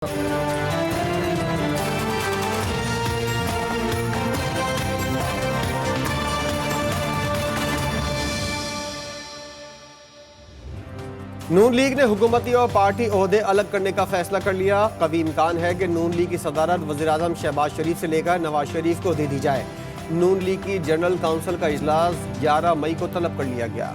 نون league نے حکومتی اور پارٹی عہدے الگ کرنے کا فیصلہ کر لیا۔ قوی امکان ہے کہ نون لیگ کی صدارت وزیراعظم شہباز شریف سے لے کر نواز شریف کو دے دی جائے۔ نون لیگ کی جنرل کونسل کا اجلاس 11 مئی کو طلب کر لیا گیا۔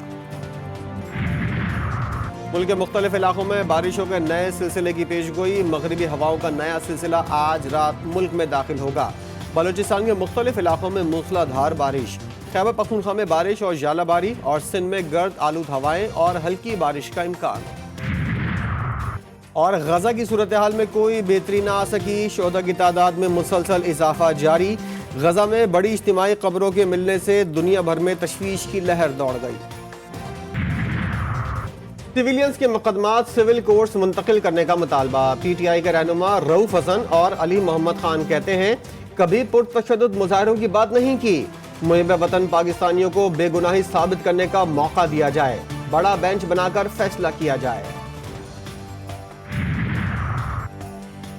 ملک کے مختلف علاقوں میں بارشوں کے نئے سلسلے کی پیشگوئی۔ مغربی ہواؤں کا نیا سلسلہ آج رات ملک میں داخل ہوگا۔ بلوچستان کے مختلف علاقوں میں موسلا دھار بارش، خیبر پختونخوا میں بارش اور ژالہ باری، اور سندھ میں گرد آلود ہوائیں اور ہلکی بارش کا امکان۔ اور غزہ کی صورتحال میں کوئی بہتری نہ آ سکی، شہداء کی تعداد میں مسلسل اضافہ جاری۔ غزہ میں بڑی اجتماعی قبروں کے ملنے سے دنیا بھر میں تشویش کی لہر دوڑ گئی۔ سویلینز کے مقدمات سول کورٹس منتقل کرنے کا مطالبہ۔ پی ٹی آئی کے رہنما رؤوف حسن اور علی محمد خان کہتے ہیں کبھی پرتشدد مظاہروں کی بات نہیں کی۔ محب وطن پاکستانیوں کو بے گناہی ثابت کرنے کا موقع دیا جائے، بڑا بینچ بنا کر فیصلہ کیا جائے۔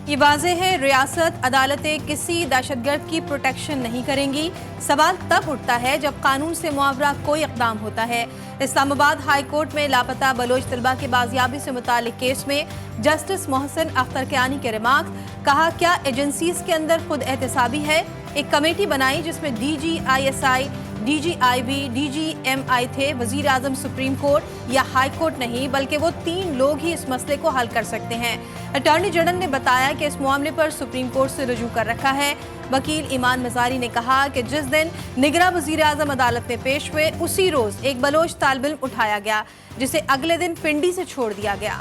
یہ واضح ہے ریاست عدالتیں کسی دہشت گرد کی پروٹیکشن نہیں کریں گی۔ سوال تب اٹھتا ہے جب قانون سے معاورہ کوئی اقدام ہوتا ہے۔ اسلام آباد ہائی کورٹ میں لاپتہ بلوچ طلبہ کی بازیابی سے متعلق کیس میں جسٹس محسن اختر کیانی کے ریمارکس، کہا کیا ایجنسیز کے اندر خود احتسابی ہے؟ ایک کمیٹی بنائی جس میں D G I S I, D G I B, D G M I تھے۔ وزیر اعظم سپریم کورٹ یا ہائی کورٹ نہیں بلکہ وہ 3 لوگ ہی اس مسئلے کو حل کر سکتے ہیں۔ اٹارنی جنرل نے بتایا کہ اس معاملے پر سپریم کورٹ سے رجوع کر رکھا ہے۔ وکیل ایمان مزاری نے کہا کہ جس دن نگراں وزیر اعظم عدالت میں پیش ہوئے اسی روز ایک بلوچ طالب علم اٹھایا گیا جسے اگلے دن پنڈی سے چھوڑ دیا گیا۔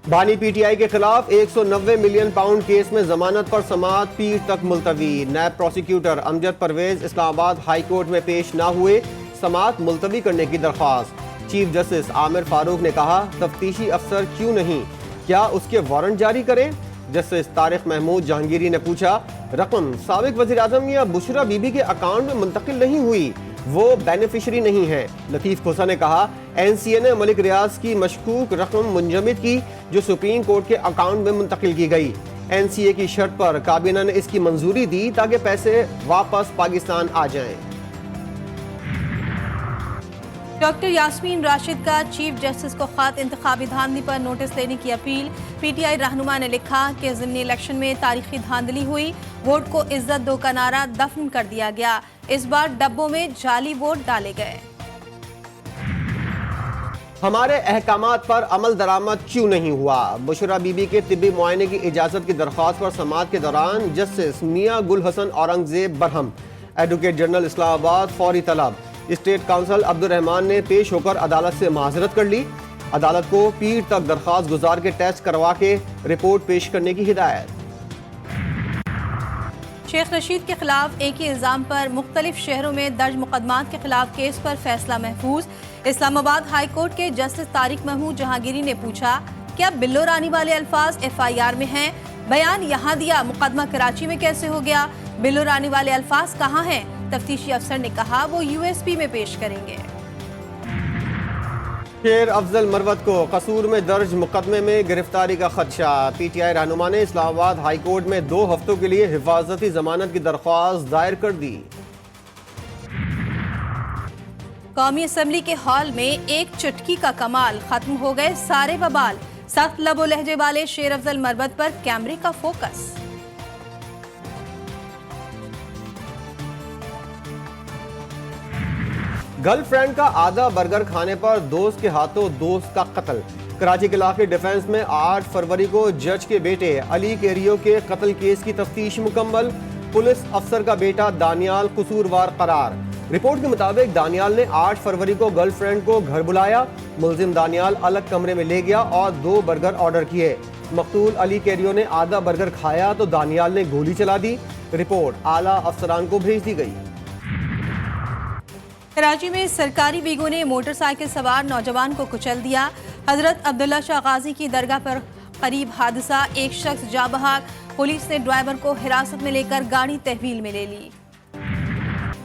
بانی پی ٹی آئی کے خلاف 190 ملین پاؤنڈ کیس میں ضمانت پر سماعت پیر تک ملتوی۔ نیب پروسیکیوٹر امجد پرویز اسلام آباد ہائی کورٹ میں پیش نہ ہوئے، سماعت ملتوی کرنے کی درخواست۔ چیف جسٹس عامر فاروق نے کہا تفتیشی افسر کیوں نہیں، کیا اس کے وارنٹ جاری کریں؟ جسٹس طارق محمود جہانگیری نے پوچھا رقم سابق وزیر اعظم یا بشرا بی بی کے اکاؤنٹ میں منتقل نہیں ہوئی، وہ بینیفیشری نہیں ہے۔ لطیف کھوسا نے کہا این سی اے نے ملک ریاض کی مشکوک رقم منجمد کی جو سپریم کورٹ کے اکاؤنٹ میں منتقل کی گئی۔ این سی اے کی شرط پر کابینہ نے اس کی منظوری دی تاکہ پیسے واپس پاکستان آ جائیں۔ ڈاکٹر یاسمین راشد کا چیف جسٹس کو خط، انتخابی دھاندلی پر نوٹس لینے کی اپیل۔ پی ٹی آئی رہنما نے لکھا کہ ضمنی الیکشن میں تاریخی دھاندلی ہوئی، ووٹ کو عزت دو کا نعرہ دفن کر دیا گیا، اس بار ڈبوں میں جعلی ووٹ ڈالے گئے۔ ہمارے احکامات پر عمل درآمد کیوں نہیں ہوا؟ بشرا بی بی کے طبی معائنے کی اجازت کی درخواست پر سماعت کے دوران جسٹس میاں گل حسن اورنگزیب برہم، ایڈوکیٹ جنرل اسلام آباد فوری طلب۔ اسٹیٹ کونسل عبد الرحمان نے پیش ہو کر عدالت سے معذرت کر لی، عدالت کو پیر تک درخواست گزار کے ٹیسٹ کروا کے رپورٹ پیش کرنے کی ہدایت۔ شیخ رشید کے خلاف ایک ہی الزام پر مختلف شہروں میں درج مقدمات کے خلاف کیس پر فیصلہ محفوظ۔ اسلام آباد ہائی کورٹ کے جسٹس طارق محمود جہانگیری نے پوچھا کیا بلو رانی والے الفاظ ایف آئی آر میں ہیں؟ بیان یہاں دیا، مقدمہ کراچی میں کیسے ہو گیا؟ بلو رانی والے الفاظ کہاں ہیں؟ تفتیشی افسر نے کہا وہ یو ایس پی میں پیش کریں گے۔ شیر افضل مروت کو قصور میں درج مقدمے میں گرفتاری کا خدشہ۔ پی ٹی آئی رہنما نے اسلام آباد ہائی کورٹ میں 2 ہفتوں کے لیے حفاظتی ضمانت کی درخواست دائر کر دی۔ قومی اسمبلی کے ہال میں ایک چٹکی کا کمال، ختم ہو گئے سارے ببال۔ سخت لب و لہجے والے شیر افضل مروت پر کیمرے کا فوکس۔ گرل فرینڈ کا آدھا برگر کھانے پر دوست کے ہاتھوں دوست کا قتل۔ کراچی کے علاقے ڈیفنس میں 8 فروری کو جج کے بیٹے علی کیریو کے قتل کیس کی تفتیش مکمل۔ پولیس افسر کا بیٹا دانیال قصوروار قرار۔ رپورٹ کے مطابق دانیال نے 8 فروری کو گرل فرینڈ کو گھر بلایا، ملزم دانیال الگ کمرے میں لے گیا اور 2 برگر آرڈر کیے۔ مقتول علی کیریو نے آدھا برگر کھایا تو دانیال نے گولی چلا دی۔ رپورٹ اعلیٰ افسران کو بھیج دی گئی۔ کراچی میں سرکاری ویگو نے موٹر سائیکل سوار نوجوان کو کچل دیا۔ حضرت عبداللہ شاہ غازی کی درگاہ پر قریب حادثہ، ایک شخص جاں بحق۔ پولیس نے ڈرائیور کو حراست میں لے کر گاڑی تحویل میں لے لی۔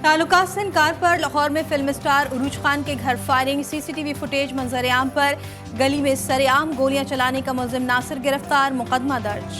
تعلقات سے انکار پر لاہور میں فلم اسٹار عروج خان کے گھر فائرنگ، سی سی ٹی وی فوٹیج منظر عام پر، گلی میں سرعام گولیاں چلانے کا ملزم ناصر گرفتار، مقدمہ درج۔